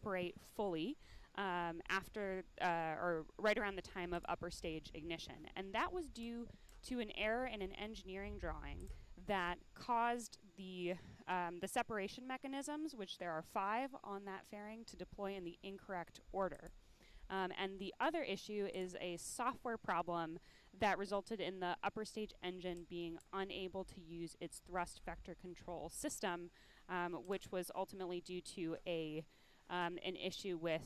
operate fully after or right around the time of upper stage ignition. And that was due to an error in an engineering drawing that caused the separation mechanisms, which there are 5 on that fairing, to deploy in the incorrect order. And the other issue is a software problem that resulted in the upper stage engine being unable to use its thrust vector control system, which was ultimately due to an issue with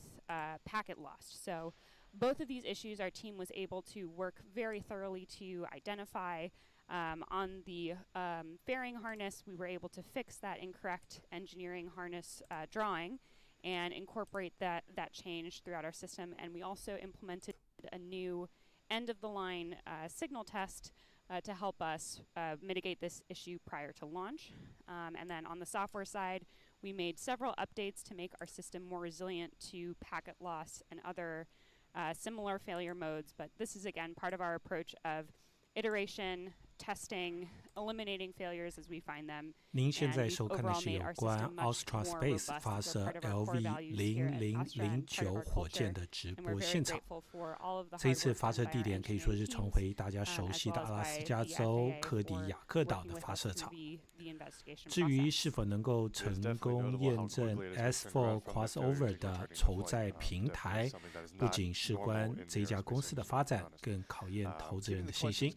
packet loss. So both of these issues our team was able to work very thoroughly to identify. On the fairing harness, we were able to fix that incorrect engineering harness drawing and incorporate that change throughout our system. And we also implemented a new end-of-the-line signal test to help us mitigate this issue prior to launch. And then on the software side, we made several updates to make our system more resilient to packet loss and other similar failure modes. But this is, again, part of our approach of iteration, testing, eliminating failures as we find them. 您现在收看的是有关 Astra Space 发射 LV0009 火箭的直播现场。这一次发射地点可以说是重回大家熟悉的阿拉斯加州柯狄亚克岛的发射场。至于是否能够成功验证 ASTR Crossover 的筹载平台，不仅事关这家公司的发展，更考验投资人的信心。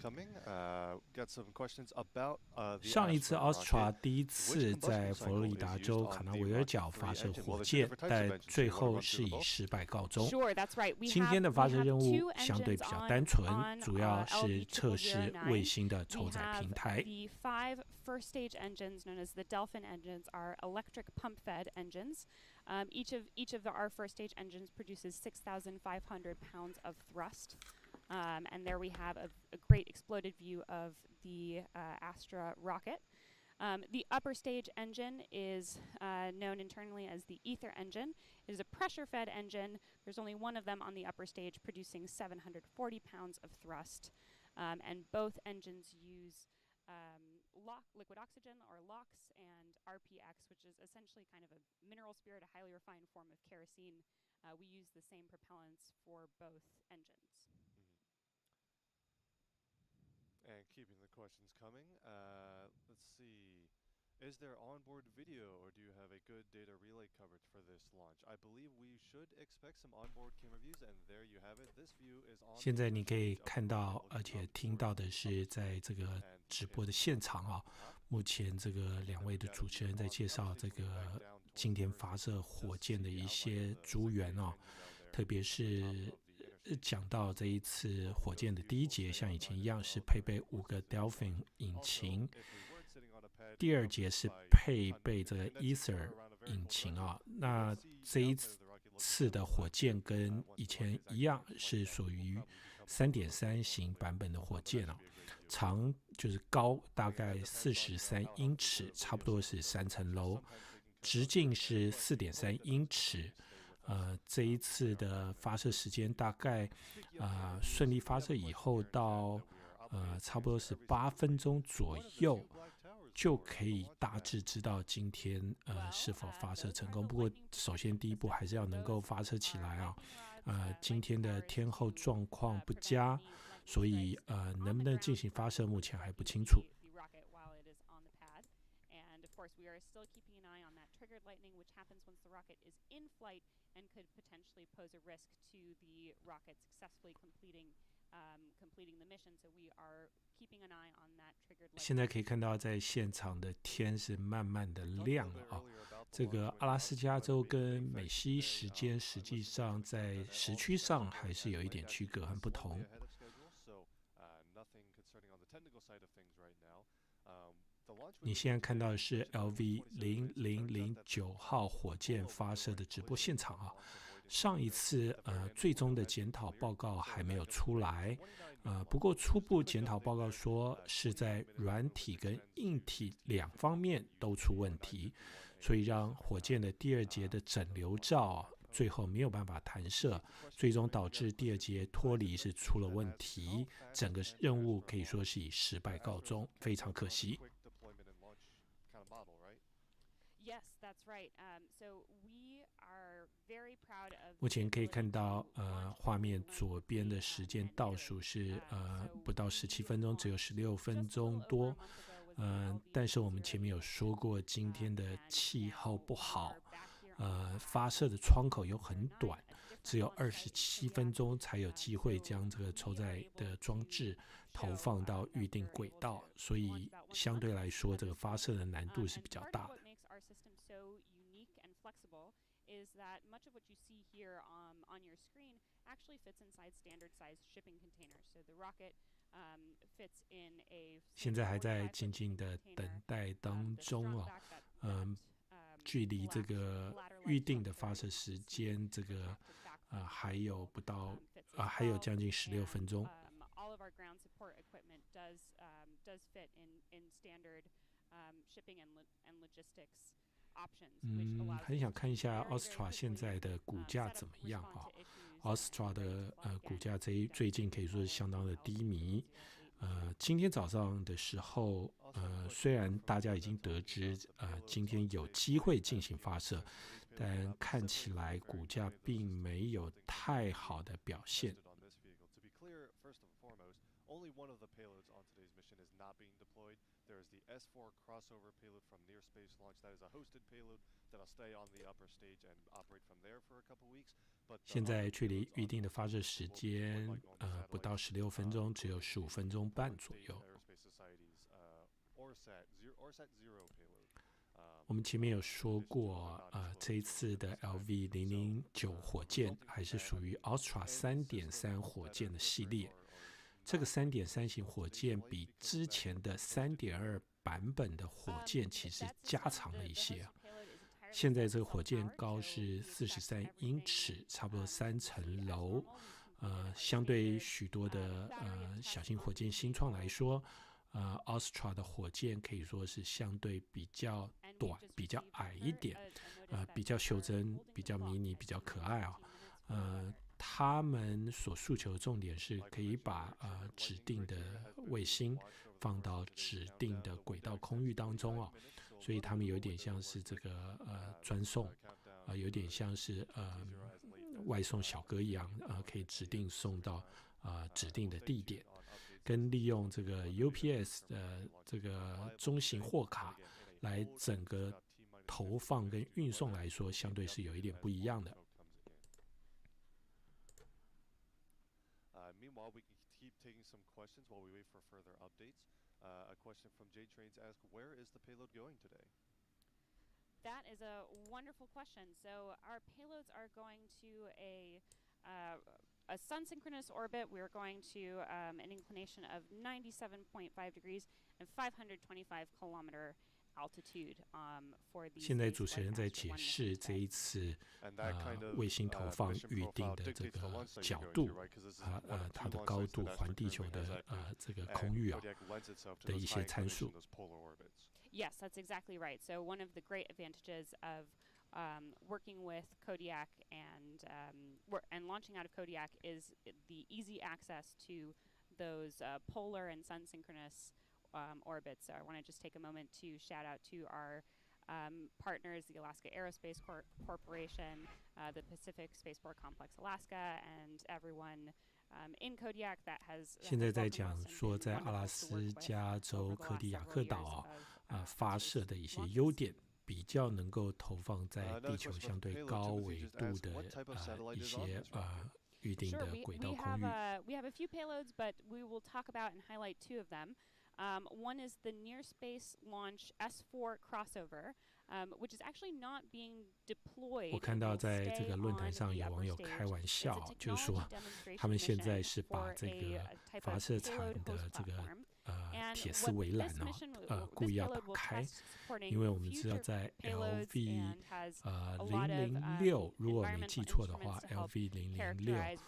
上一次 Astra 第一次在佛罗里达州卡纳维尔角发射火箭，但最后是以失败告终。今天的发射任务相对比较单纯，主要是测试卫星的筹载平台。The 5 first stage engines, known as the Delphin engines, are electric pump-fed engines. Each of our first stage engines produces 6,500 pounds of thrust. And there we have a great exploded view of the Astra rocket. The upper stage engine is known internally as the ether engine. It is a pressure-fed engine. There's only one of them on the upper stage, producing 740 pounds of thrust. And both engines use liquid oxygen, or LOX, and RPX, which is essentially kind of a mineral spirit, a highly refined form of kerosene. We use the same propellants for both engines. And keeping the questions coming, let's see. Is there onboard video, or do you have a good data relay coverage for this launch? I believe we should expect some onboard camera views, and there you have it. This view is on. 现在你可以看到，而且听到的是，在这个直播的现场啊，目前这个2位的主持人在介绍这个今天发射火箭的一些诸元啊，特别是讲到这一次火箭的第一节，像以前一样是配备5个 Delphin 引擎，第二节是配备这个 Ether 引擎啊。那这一次的火箭跟以前一样，是属于 3.3 型版本的火箭啊，长就是高大概43英尺，差不多是3层楼，直径是 4.3 英尺。这一次的发射时间大概顺利发射以后到差不多是8分钟左右，就可以大致知道今天是否发射成功。不过首先第一步还是要能够发射起来啊。今天的天候状况不佳，所以能不能进行发射目前还不清楚。We are still keeping an eye on that triggered lightning, which happens once the rocket is in flight and could potentially pose a risk to the rocket successfully completing the mission. So we are keeping an eye on that triggered lightning. 现在可以看到，在现场的天是慢慢的亮了啊。这个阿拉斯加州跟美西时间实际上在时区上还是有一点区隔和不同。你现在看到的是 LV0009 号火箭发射的直播现场啊。上一次最终的检讨报告还没有出来，不过初步检讨报告说是在软体跟硬体2方面都出问题，所以让火箭的第2节的整流罩最后没有办法弹射，最终导致第2节脱离是出了问题，整个任务可以说是以失败告终，非常可惜。Yes, that's right. So we are very 目前可以看到，画面左边的时间倒数是不到17分钟，只有16分钟多。但是我们前面有说过，今天的气候不好，发射的窗口又很短，只有27分钟才有机会将这个筹载的装置投放到预定轨道，所以相对来说，这个发射的难度是比较大的。Is that much of what you see here on your screen actually fits inside standard size shipping containers. So the rocket fits in a 现在还在静静的等待当中哦，距离这个预定的发射时间，这个还有不到还有将近16分钟。All of our ground support equipment does fit in standard shipping and logistics.很想看一下 Astra 现在的股价怎么样啊 ？Astra 的股价最近可以说是相当的低迷。今天早上的时候，虽然大家已经得知今天有机会进行发射，但看起来股价并没有太好的表现。Only one of the payloads on today's mission is not being deployed. There is the S4 Crossover payload from Near Space Launch. That is a hosted payload that'll stay on the upper stage and operate from there for a couple weeks. But 现在距离预定的发射时间不到16分钟，只有15分钟半左右。我们前面有说过，这一次的 LV009 火箭还是属于 Astra 3.3 火箭的系列。这个3.3型火箭比之前的3.2版本的火箭其实加长了一些。现在这个火箭高是43英尺，差不多3层楼。相对许多的小型火箭新创来说，Astra 的火箭可以说是相对比较短、比较矮一点，比较袖珍、比较迷你、比较可爱啊。他们所诉求的重点是可以把指定的卫星放到指定的轨道空域当中哦，所以他们有点像是这个专送，有点像是外送小哥一样，可以指定送到指定的地点，跟利用这个 UPS 的这个中型货卡来整个投放跟运送来说，相对是有一点不一样的。Meanwhile, we can keep taking some questions while we wait for further updates. A question from J Trains asks, where is the payload going today? That is a wonderful question. So our payloads are going to a sun-synchronous orbit. We're going to an inclination of 97.5 degrees and 525 kilometer altitude for the 现在主持人在解释这一次卫星投放预定的这个角度，它的高度、环地球的这个空域的一些参数。Yes, that's exactly right. So one of the great advantages of working with Kodiak and launching out of Kodiak is the easy access to those polar and sun-synchronous orbits. So I want to just take a moment to shout out to our partners, the Alaska Aerospace Corporation, the Pacific Spaceport Complex Alaska, and everyone in Kodiak that has 现在在讲说在阿拉斯加州柯狄亚克岛发射的一些优点，比较能够投放在地球相对高纬度的一些预定的轨道空域。We have a few payloads, but we will talk about and highlight two of them. One is the Near Space Launch S4 Crossover, which is actually not being deployed. 我看到在这个论坛上有网友开玩笑，就是说他们现在是把这个发射场的这个铁丝围栏故意要打开，因为我们知道在 LV006，如果没记错的话 ，LV006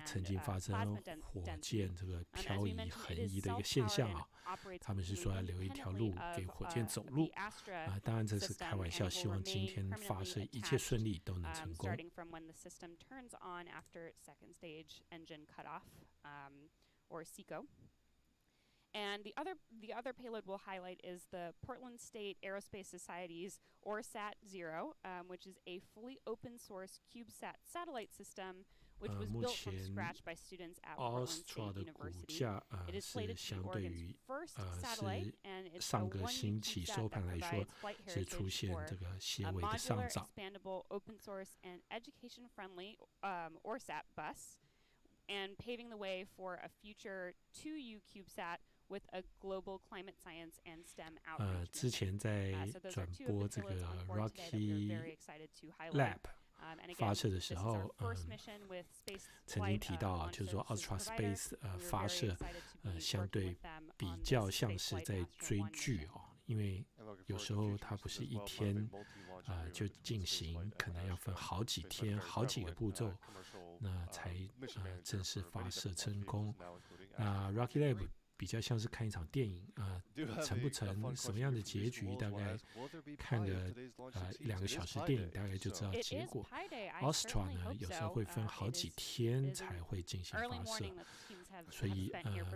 曾经发生火箭这个漂移横移的一个现象他们是说要留一条路给火箭走路当然这是开玩笑，希望今天发射一切顺利都能成功。or SECO. And the other payload we'll highlight is the Portland State Aerospace Society's ORSAT-0, which is a fully open source CubeSat satellite system, which was built from scratch by students at Portland State University. It is slated to be Oregon's first satellite, and it's a 1U CubeSat that provides flight heritage for a modular, expandable, open source, and education-friendly ORSAT bus, and paving the way for a future 2U CubeSat with a global climate science and STEM outreach. 之前在转播这个 Rocky Lab 发射的时候，曾经提到啊，就是说 Astra Space 发射相对比较像是在追剧哦，因为有时候它不是一天就进行，可能要分好几天、好几个步骤，那才正式发射成功。那 Rocky Lab 比较像是看一场电影成不成什么样的结局，大概看个2个小时电影，大概就知道结果。Astra 呢，有时候会分好几天才会进行发射，所以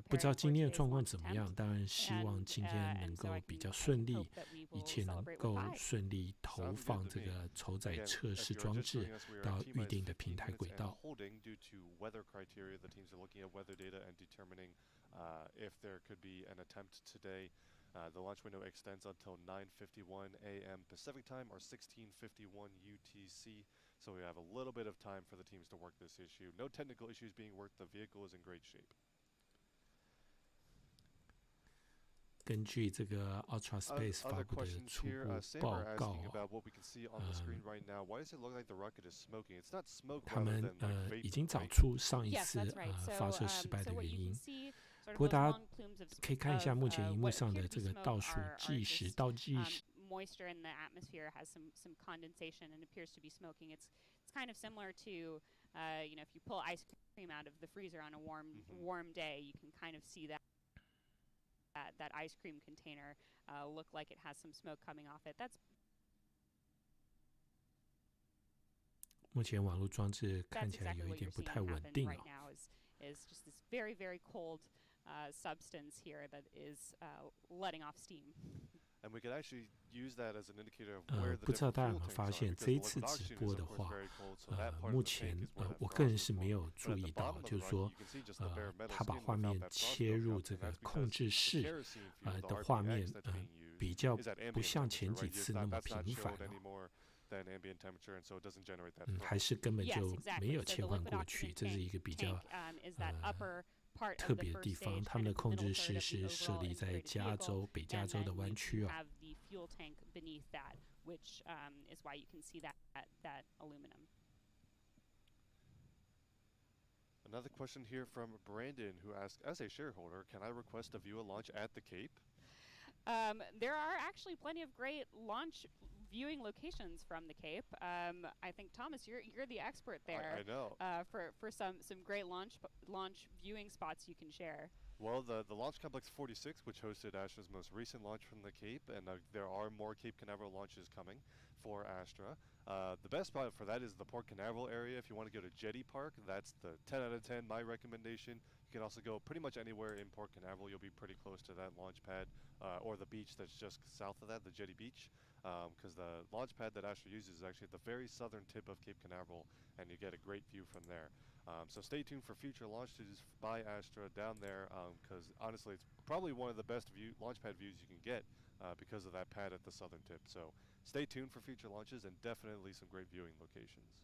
不知道今天的状况怎么样。当然希望今天能够比较顺利，一切能够顺利投放这个筹载测试装置到预定的平台轨道。If there could be an attempt today. The launch window extends until 9:51 a.m. Pacific time or 16:51 UTC, so we have a little bit of time for the teams to work this issue. No technical issues being worked. The vehicle is in great shape. 根据这个 Astra Space 发布的初步报告，他们已经找出上一次发射失败的原因。不过大家可以看一下目前荧幕上的这个倒数计时倒计时。Moisture in the atmosphere has some condensation and appears to be smoking. It's kind of similar to if you pull ice cream out of the freezer on a warm day, you can kind of see that ice cream container look like it has some smoke coming off it. That's 目前网络装置看起来有一点不太稳定哦。Is just this very, very cold substance here that is letting off steam. And we could actually use that as an indicator of where the 不知道大家有没有发现，这一次直播的话，目前我个人是没有注意到，就是说，他把画面切入这个控制室的画面，比较不像前几次那么频繁哦。还是根本就没有切换过去，这是一个比较特别的地方。他们的控制室是设立在加州北加州的湾区哦。Another question here from Brandon, who asked, as a shareholder, can I request a view a launch at the Cape? There are actually plenty of great launch viewing locations from the Cape. I think Thomas, you're the expert there. I know. For some great launch viewing spots you can share. Well, the Launch Complex 46, which hosted Astra's most recent launch from the Cape, and there are more Cape Canaveral launches coming for Astra. The best spot for that is the Port Canaveral area. If you want to go to Jetty Park, that's the 10 out of 10, my recommendation. You can also go pretty much anywhere in Port Canaveral. You'll be pretty close to that launch pad or the beach that's just south of that, the Jetty Beach, because the launch pad that Astra uses is actually at the very southern tip of Cape Canaveral, and you get a great view from there. So stay tuned for future launches by Astra down there, because honestly, it's probably one of the best launch pad views you can get because of that pad at the southern tip. So stay tuned for future launches and definitely some great viewing locations.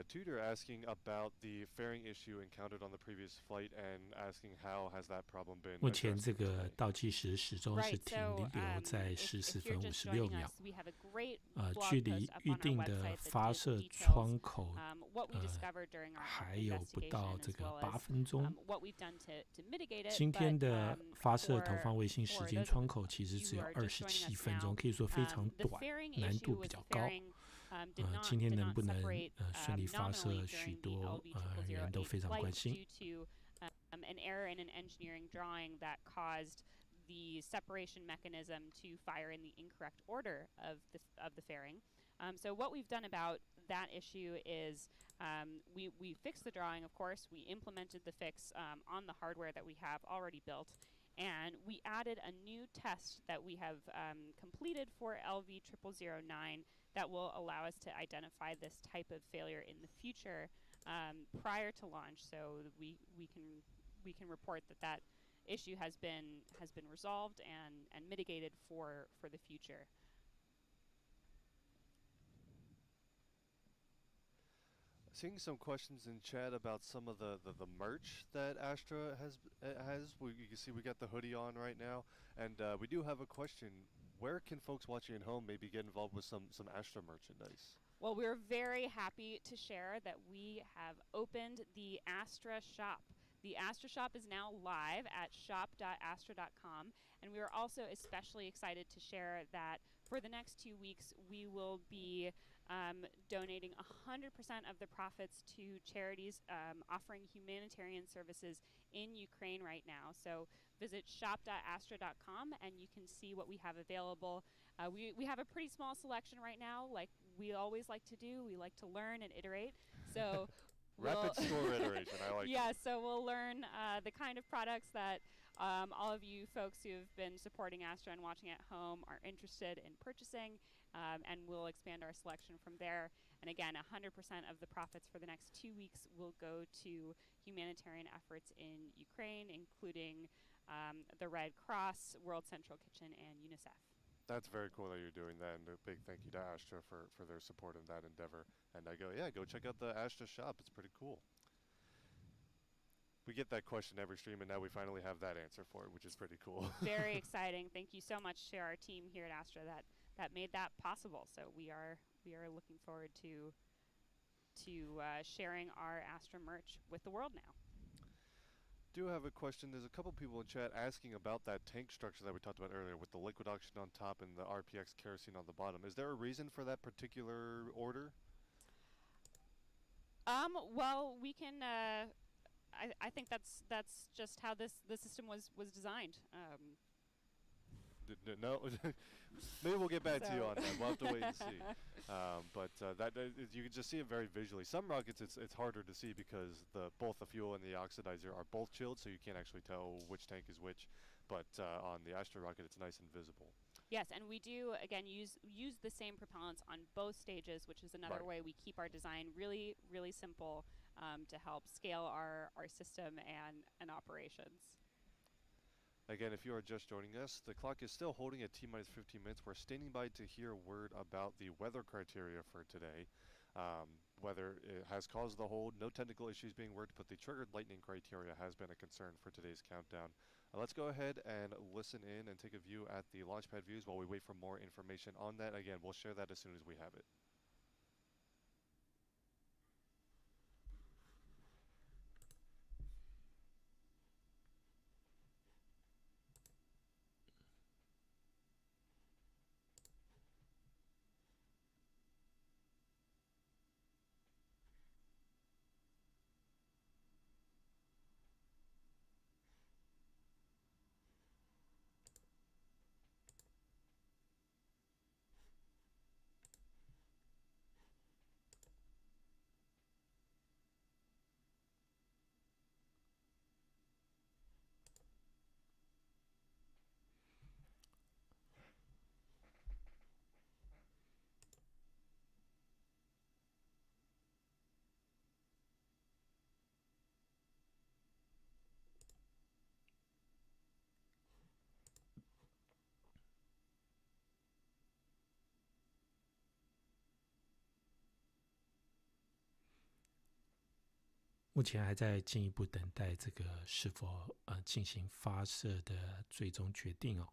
Tudor asking about the fairing issue encountered on the previous flight and asking how has that problem been. 目前这个倒计时始终是停留在14分56秒，距离预定的发射窗口还有不到这个8分钟。今天的发射投放卫星时间窗口其实只有27分钟，可以说非常短，难度比较高。今天能不能顺利发射，许多人都非常关心。An error in an engineering drawing that caused the separation mechanism to fire in the incorrect order of the fairing. So what we've done about that issue is We fixed the drawing, of course. We implemented the fix on the hardware that we have already built. And we added a new test that we have completed for LV0009 that will allow us to identify this type of failure in the future prior to launch. So we can report that issue has been resolved and mitigated for the future. Seeing some questions in chat about some of the merch that Astra has. You can see we got the hoodie on right now, and we do have a question. Where can folks watching at home maybe get involved with some Astra merchandise? Well, we're very happy to share that we have opened the Astra shop. The Astra shop is now live at shop.astra.com, and we are also especially excited to share that for the next 2 weeks, we will be donating 100% of the profits to charities offering humanitarian services in Ukraine right now. So visit shop.astra.com and you can see what we have available. We have a pretty small selection right now, like we always like to do. We like to learn and iterate. So rapid store iteration, I like yeah, so we'll learn the kind of products that all of you folks who have been supporting Astra and watching at home are interested in purchasing, and we'll expand our selection from there. And again, 100% of the profits for the next 2 weeks will go to humanitarian efforts in Ukraine, including the Red Cross, World Central Kitchen, and UNICEF. That's very cool that you're doing that, and a big thank you to Astra for their support in that endeavor. And go check out the Astra shop. It's pretty cool. We get that question every stream, and now we finally have that answer for it, which is pretty cool. Very exciting. Thank you so much to our team here at Astra that made that possible. So we are looking forward to sharing our Astra merch with the world now. Do have a question. There's a couple people in chat asking about that tank structure that we talked about earlier with the liquid oxygen on top and the RPX kerosene on the bottom. Is there a reason for that particular order? Well, we can. I think that's just how the system was designed. No, maybe we'll get back to you on that. We'll have to wait and see. But you can just see it very visually. Some rockets, it's harder to see because both the fuel and the oxidizer are both chilled, so you can't actually tell which tank is which. But on the Astra rocket, it's nice and visible. Yes, and we do again use the same propellants on both stages, which is another way we keep our design really simple to help scale our system and operations. Again, if you are just joining us, the clock is still holding at T-minus 15 minutes. We're standing by to hear word about the weather criteria for today. Weather has caused the hold, no technical issues being worked, but the triggered lightning criteria has been a concern for today's countdown. Let's go ahead and listen in and take a view at the launchpad views while we wait for more information on that. Again, we'll share that as soon as we have it.目前还在进一步等待这个是否进行发射的最终决定哦。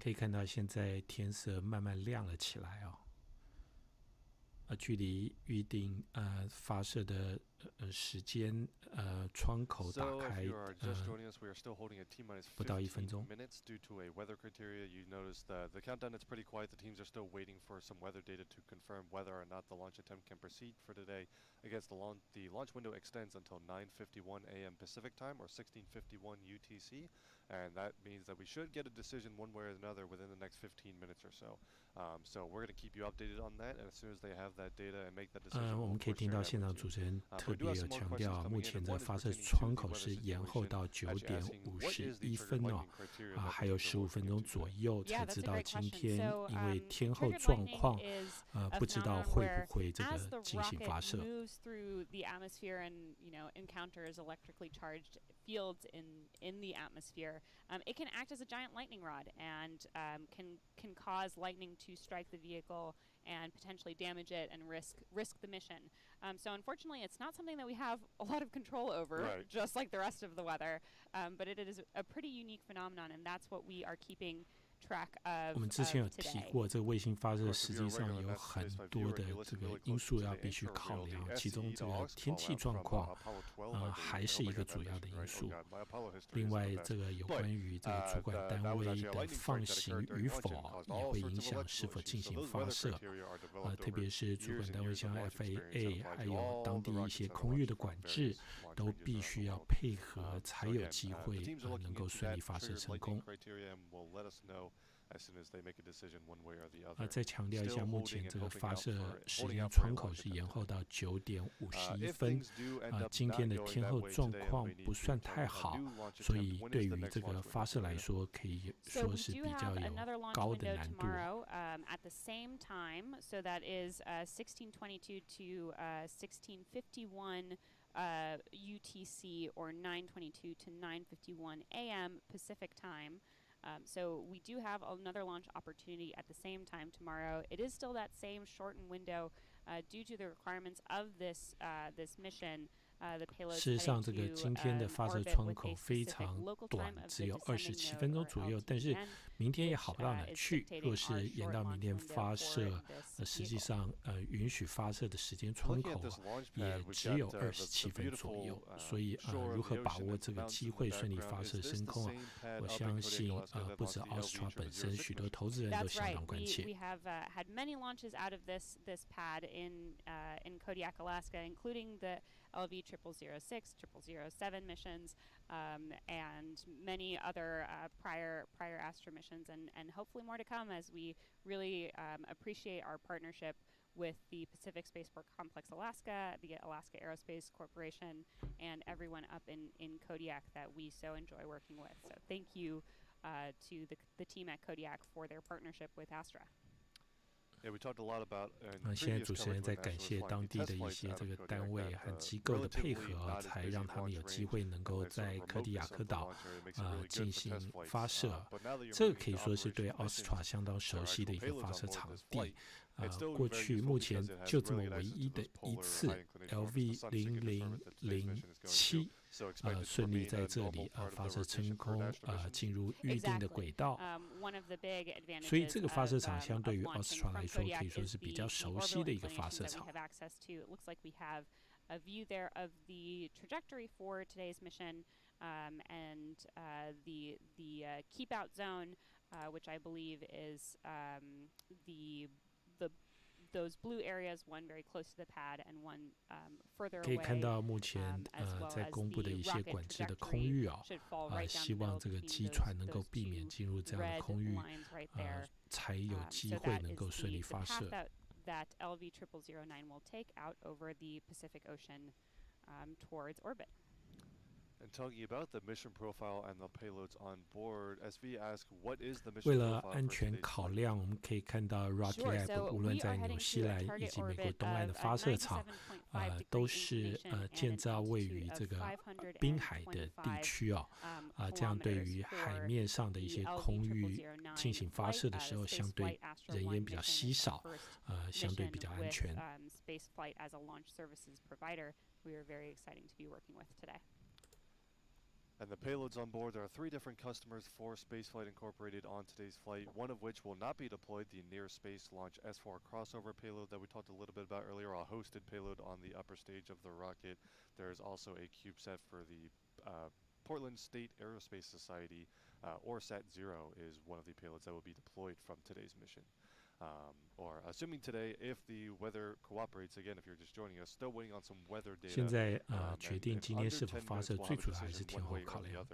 可以看到现在天色慢慢亮了起来哦。距离预定发射的时间窗口打开不到1分钟。Due to a weather criteria, you notice the countdown is pretty quiet. The teams are still waiting for some weather data to confirm whether or not the launch attempt can proceed for today. I guess the launch window extends until 9:51 a.m. Pacific time or 16:51 UTC, and that means that we should get a decision one way or another within the next 15 minutes or so. So we're going to keep you updated on that, and as soon as they have that data and make that decision, 我们可以听到现场主持人特别有强调，目前的发射窗口是延后到9点51分哦，还有15分钟左右才知道今天因为天候状况，不知道会不会这个进行发射。Through the atmosphere and encounters electrically charged fields in the atmosphere, it can act as a giant lightning rod and can cause lightning to strike the vehicle and potentially damage it and risk the mission. So unfortunately, it's not something that we have a lot of control over, right, just like the rest of the weather. But it is a pretty unique phenomenon, and that's what we are keeping track of. 我们之前有提过，这个卫星发射实际上有很多的这个因素要必须考量，其中这个天气状况还是一个主要的因素。另外，这个有关于这个主管单位的放行与否，也会影响是否进行发射。特别是主管单位像 FAA 还有当地一些空域的管制，都必须要配合，才有机会能够顺利发射成功。再强调一下，目前这个发射时间窗口是延后到9点51分。今天的天候状况不算太好，所以对于这个发射来说，可以说是比较有高的难度。At the same time, so that is 16:22 to 16:51 UTC or 9:22 to 9:51 a.m. Pacific time. So we do have another launch opportunity at the same time tomorrow. It is still that same shortened window due to the requirements of this mission. 事实上，这个今天的发射窗口非常短，只有27分钟左右，但是明天也好不到哪去。若是延到明天发射，实际上允许发射的时间窗口也只有27分左右。所以如何把握这个机会顺利发射升空我相信不止 Astra 本身，许多投资人都相当关切。We have had many launches out of this pad in Kodiak, Alaska, including the LV0006, 0007 missions, and many other prior Astra missions, and hopefully more to come as we really appreciate our partnership with the Pacific Spaceport Complex Alaska, the Alaska Aerospace Corporation, and everyone up in Kodiak that we so enjoy working with. So thank you to the team at Kodiak for their partnership with Astra. 现在主持人在感谢当地的一些这个单位和机构的配合，才让他们有机会能够在柯迪亚克岛进行发射。这个可以说是对 Astra 相当熟悉的一个发射场地。过去目前就这么唯一的一次 LV0007顺利在这里发射成功，进入预定的轨道。所以这个发射场相对于 Astra 来说，可以说是比较熟悉的一个发射场。A view there of the trajectory for today's mission and the keep out zone, which I believe is those blue areas, one very close to the pad and one further away. 可以看到目前在公布的一些管制的空域希望这个机船能够避免进入这样的空域，才有机会能够顺利发射。That LV0009 will take out over the Pacific Ocean towards orbit. And talking about the mission profile and the payloads on board, SV asked, "What is the mission?" 为了安全考量，我们可以看到 Rocket Lab 无论在纽西兰以及美国东岸的发射场，都是建造位于这个滨海的地区这样对于海面上的一些空域进行发射的时候，相对人烟比较稀少，相对比较安全。Spaceflight as a launch services provider, we are very exciting to be working with today. And the payloads on board, there are 3 different customers for Spaceflight Incorporated on today's flight, one of which will not be deployed, the Near Space Launch S4 crossover payload that we talked a little bit about earlier, a hosted payload on the upper stage of the rocket. There is also a CubeSat for the Portland State Aerospace Society, or SAT-0 is one of the payloads that will be deployed from today's mission. Or assuming today, if the weather cooperates, again, if you're just joining us, still waiting on some weather data. 现在决定今天是否发射，最主要还是天候考量。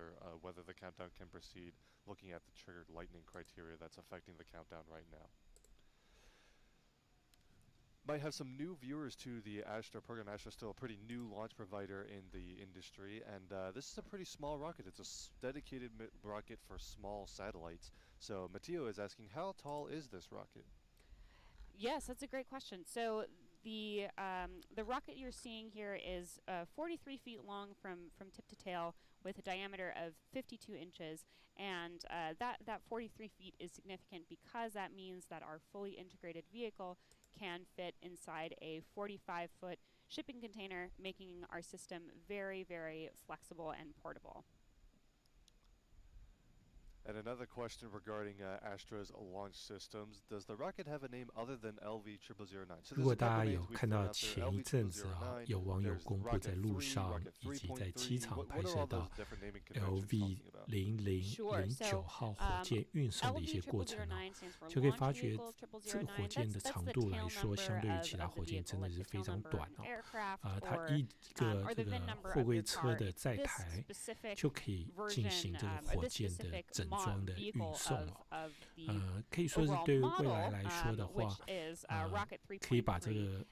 Whether the countdown can proceed, looking at the triggered lightning criteria that's affecting the countdown right now. Might have some new viewers to the Astra program. Astra is still a pretty new launch provider in the industry, and this is a pretty small rocket. It's a dedicated rocket for small satellites. So Matteo is asking, how tall is this rocket? Yes, that's a great question. So the rocket you're seeing here is 43 feet long from tip to tail, with a diameter of 52 inches, and that 43 feet is significant because that means that our fully integrated vehicle can fit inside a 45-foot shipping container, making our system very, very flexible and portable. And another question regarding Astra's launch systems. Does the rocket have a name other than LV0009? 如果大家有看到前一阵子有网友公布在路上以及在机场拍摄到 LV0009号火箭运送的一些过程就可以发觉这个火箭的长度来说，相对于其他火箭真的是非常短它一个这个货柜车的载台就可以进行这个火箭的整装的运送可以说是对于未来来说的话可以把这个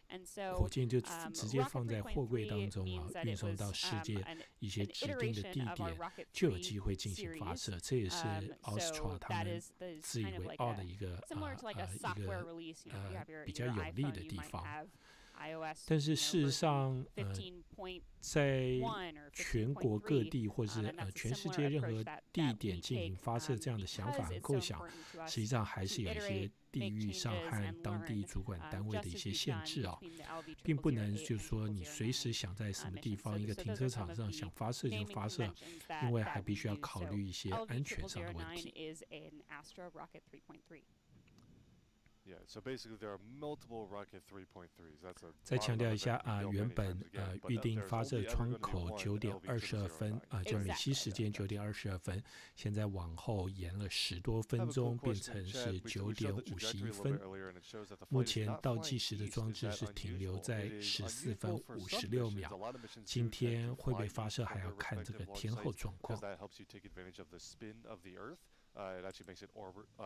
火箭就直接放在货柜当中运送到世界一些指定的地点，就有机会进行发射。这也是 Astra 他们自以为傲的一个比较有利的地方。但是事实上在全国各地或是全世界任何地点进行发射这样的想法和构想，实际上还是有一些地域上和当地主管单位的一些限制并不能就是说你随时想在什么地方一个停车场上想发射就发射，因为还必须要考虑一些安全上的问题。Yeah, so basically there are multiple Rocket 3.3s. That's a 再强调一下原本预定发射窗口9点22分就美西时间9点22分，现在往后延了10多分钟，变成是9点51分。目前倒计时的装置是停留在14分56秒。今天会不会发射还要看这个天候状况。It actually makes it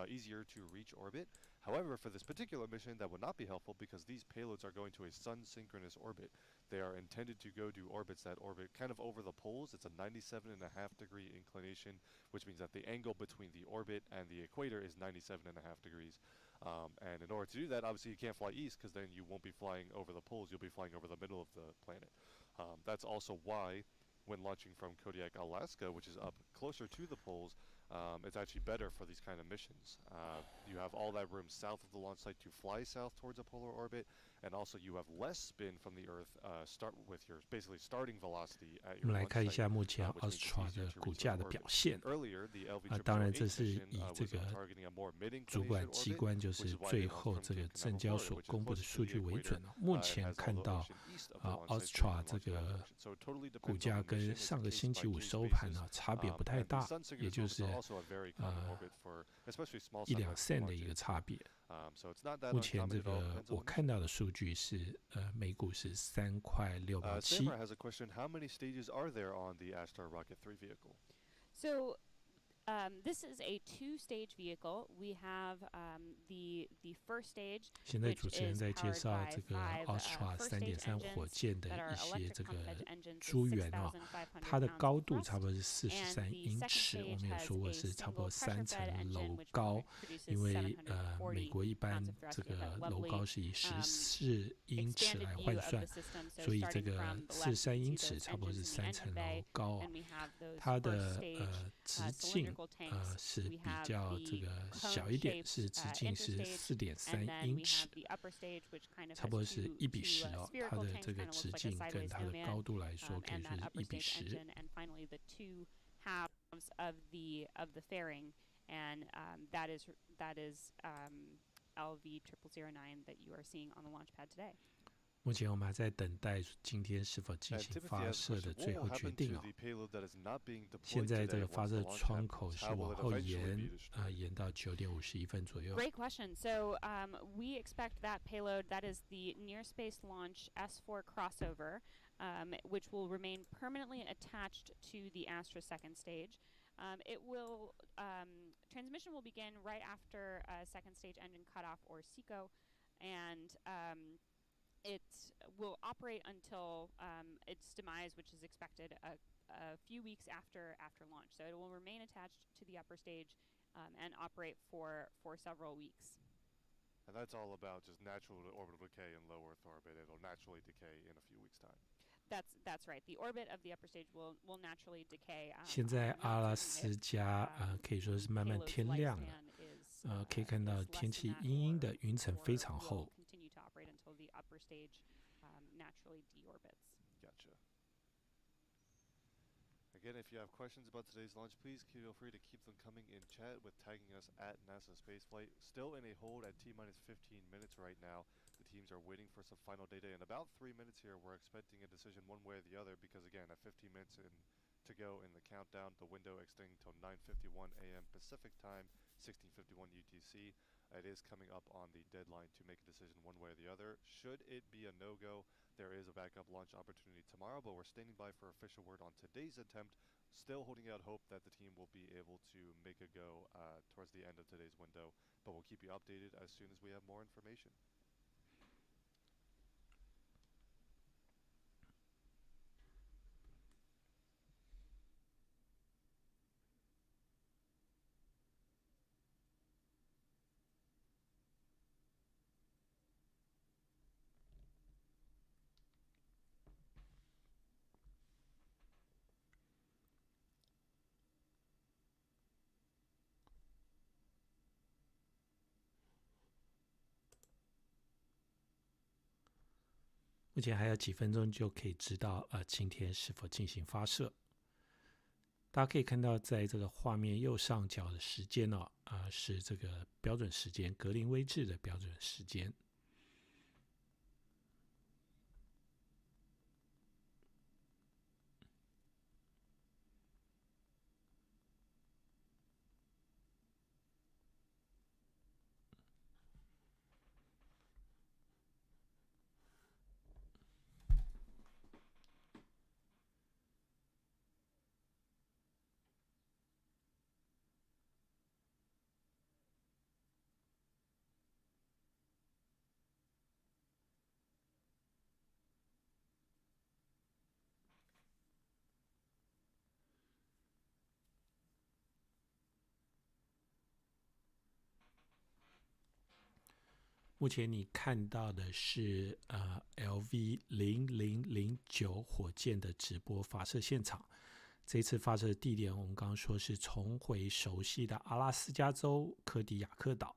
easier to reach orbit. However, for this particular mission, that would not be helpful because these payloads are going to a sun-synchronous orbit. They are intended to go to orbits that orbit kind of over the poles. It's a 97.5-degree inclination, which means that the angle between the orbit and the equator is 97.5 degrees. And in order to do that, obviously you can't fly east because then you won't be flying over the poles. You'll be flying over the middle of the planet. That's also why when launching from Kodiak, Alaska, which is up closer to the poles, it's actually better for these kind of missions. You have all that room south of the launch site to fly south towards a polar orbit, and also you have less spin from the Earth. Start with your basically starting velocity at your launch site. 我们来看一下目前 Astra 的股价的表现。当然这是以这个主管机关就是最后这个证交所公布的数据为准。目前看到Astra 这个股价跟上个星期五收盘差别不太大，也就是1-2 cent 的一个差别。目前这个我看到的数据是每股是3.687块。So this is a two-stage vehicle. We have the first stage. 现在主持人在介绍这个 Astra 3.3火箭的一些这个诸元它的高度差不多是43英尺，我们有说过是差不多3层楼高，因为美国一般这个楼高是以14英尺来换算，所以这个43英尺差不多是3层楼高它的直径是比较这个小一点，是直径是4.3英尺，差不多是1:10它的这个直径跟它的高度来说可以说是1:10。halves of the fairing, and that is LV0009 that you are seeing on the launch pad today. 目前我们还在等待今天是否进行发射的最后决定哦。现在这个发射窗口是往后延，延到9点51分左右。Great question. So we expect that payload, that is the Near Space Launch S4 Crossover, which will remain permanently attached to the Astra second stage. It will transmission will begin right after second stage engine cutoff or SECO, and it will operate until its demise, which is expected a few weeks after launch. So it will remain attached to the upper stage and operate for several weeks. And that's all about just natural orbital decay in low Earth orbit. It'll naturally decay in a few weeks' time. That's right. The orbit of the upper stage will naturally decay. 现在阿拉斯加可以说是慢慢天亮了，可以看到天气阴阴的，云层非常厚。Until the upper stage naturally deorbits. Gotcha. Again, if you have questions about today's launch, please feel free to keep them coming in chat with tagging us at NASASpaceflight. Still in a hold at T-minus 15 minutes right now. The teams are waiting for some final data. In about 3 minutes here, we're expecting a decision one way or the other because, again, at 15 minutes to go in the countdown, the window extending until 9:51 a.m. Pacific time, 16:51 UTC. It is coming up on the deadline to make a decision one way or the other. Should it be a no-go, there is a backup launch opportunity tomorrow, but we're standing by for official word on today's attempt. Still holding out hope that the team will be able to make a go towards the end of today's window, but we'll keep you updated as soon as we have more information.目前还有几分钟就可以知道今天是否进行发射。大家可以看到，在这个画面右上角的时间是这个标准时间，格林威治的标准时间。目前你看到的是LV0009火箭的直播发射现场。这次发射的地点我们刚刚说是重回熟悉的阿拉斯加州柯狄亚克岛。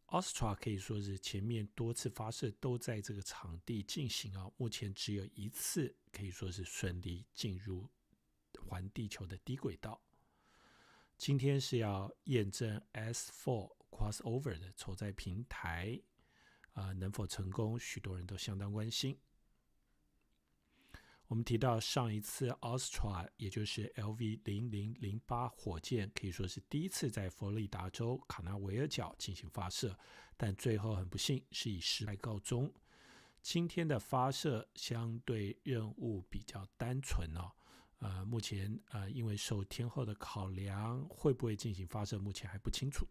Astra 可以说是前面多次发射都在这个场地进行目前只有一次可以说是顺利进入环地球的低轨道。今天是要验证 S4 Crossover 的筹载平台能否成功，许多人都相当关心。我们提到上一次 Astra 也就是 LV0008 火箭可以说是第一次在佛罗里达州卡纳维尔角进行发射，但最后很不幸是以失败告终。今天的发射相对任务比较单纯目前因为受天候的考量，会不会进行发射目前还不清楚。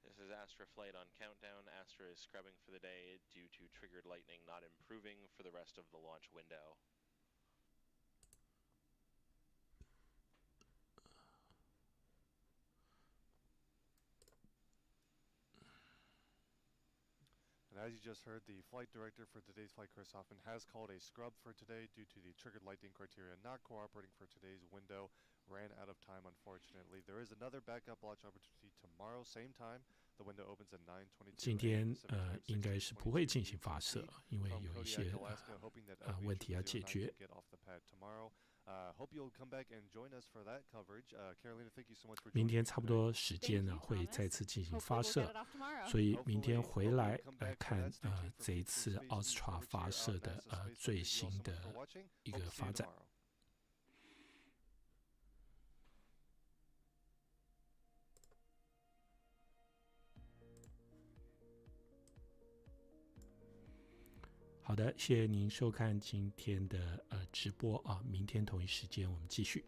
This is Astra Flight on countdown. Astra is scrubbing for the day due to triggered lightning not improving for the rest of the launch window. And as you just heard, the flight director for today's flight, Chris Hoffman, has called a scrub for today due to the triggered lightning criteria not cooperating for today's window. Ran out of time, unfortunately. There is another backup launch opportunity tomorrow, same time. The window opens at 9:22. 今天应该是不会进行发射，因为有一些问题要解决。明天差不多时间呢会再次进行发射，所以明天回来看这一次 Astra 发射的最新的一个发展。好的，谢谢您收看今天的直播啊，明天同一时间我们继续。